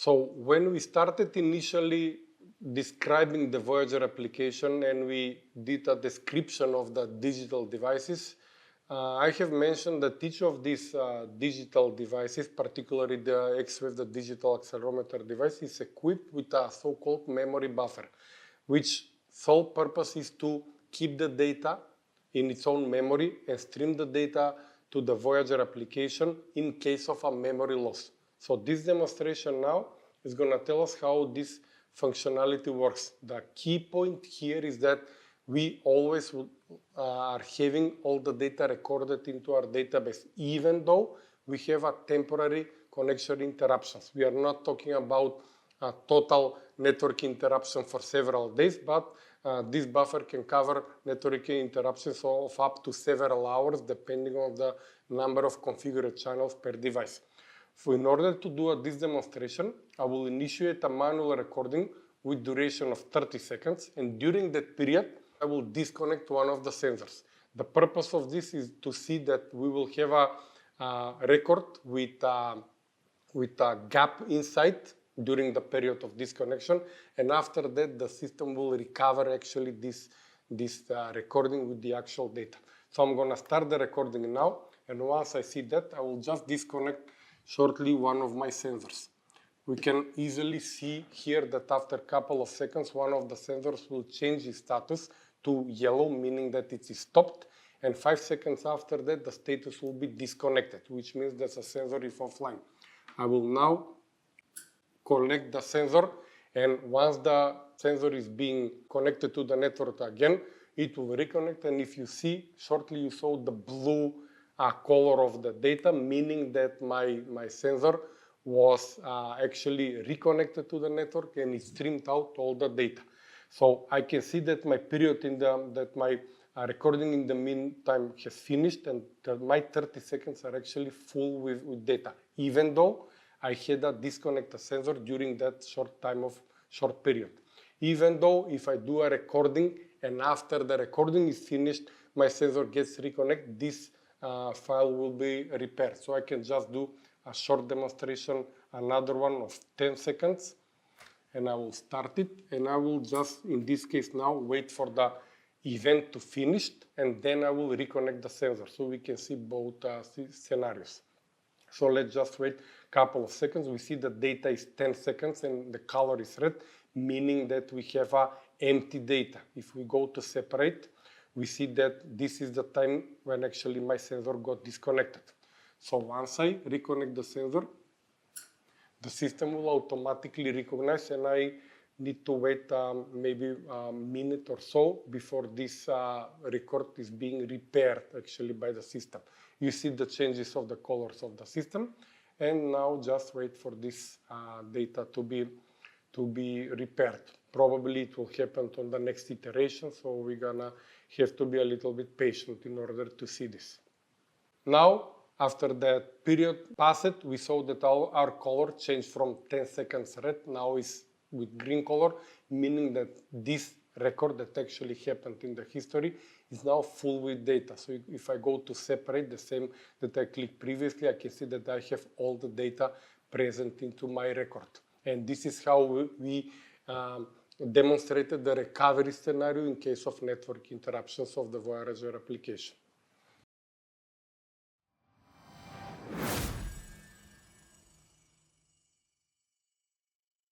So when we started initially describing the Voyager application and we did a description of the digital devices, I have mentioned that each of these digital devices, particularly the X-Wave, the digital accelerometer device, is equipped with a so-called memory buffer, which sole purpose is to keep the data in its own memory and stream the data to the Voyager application in case of a memory loss. So this demonstration now is going to tell us how this functionality works. The key point here is that we always are having all the data recorded into our database, even though we have a temporary connection interruptions. We are not talking about a total network interruption for several days, but this buffer can cover network interruptions of up to several hours, depending on the number of configured channels per device. So in order to do this demonstration, I will initiate a manual recording with duration of 30 seconds, and during that period, I will disconnect one of the sensors. The purpose of this is to see that we will have a record with a gap inside during the period of disconnection, and after that the system will recover actually this recording with the actual data. So I'm going to start the recording now, and once I see that, I will just disconnect shortly one of my sensors. We can easily see here that after a couple of seconds, one of the sensors will change its status to yellow, meaning that it is stopped, and 5 seconds after that, the status will be disconnected, which means that the sensor is offline. I will now connect the sensor, and once the sensor is being connected to the network again, it will reconnect, and if you see, shortly you saw the blue color of the data, meaning that my sensor was actually reconnected to the network and it streamed out all the data. So I can see that my period that my recording in the meantime has finished, and that my 30 seconds are actually full with data, even though I had a disconnected sensor during that short period. Even though if I do a recording and after the recording is finished, my sensor gets reconnected, this file will be repaired. So I can just do a short demonstration, another one of 10 seconds, and I will start it, and I will just, in this case now, wait for the event to finish, and then I will reconnect the sensor so we can see both scenarios. So let's just wait a couple of seconds. We see the data is 10 seconds and the color is red, meaning that we have empty data. If we go to separate, we see that this is the time when actually my sensor got disconnected. So once I reconnect the sensor, the system will automatically recognize, and I need to wait maybe a minute or so before this record is being repaired actually by the system. You see the changes of the colors of the system, and now just wait for this data to be repaired. Probably it will happen on the next iteration, so we're gonna have to be a little bit patient in order to see this. Now, after that period passed, we saw that our color changed from 10 seconds red, now is with green color, meaning that this record that actually happened in the history is now full with data. So if I go to separate, the same that I clicked previously, I can see that I have all the data present into my record. And this is how we demonstrated the recovery scenario in case of network interruptions of the Voyager application.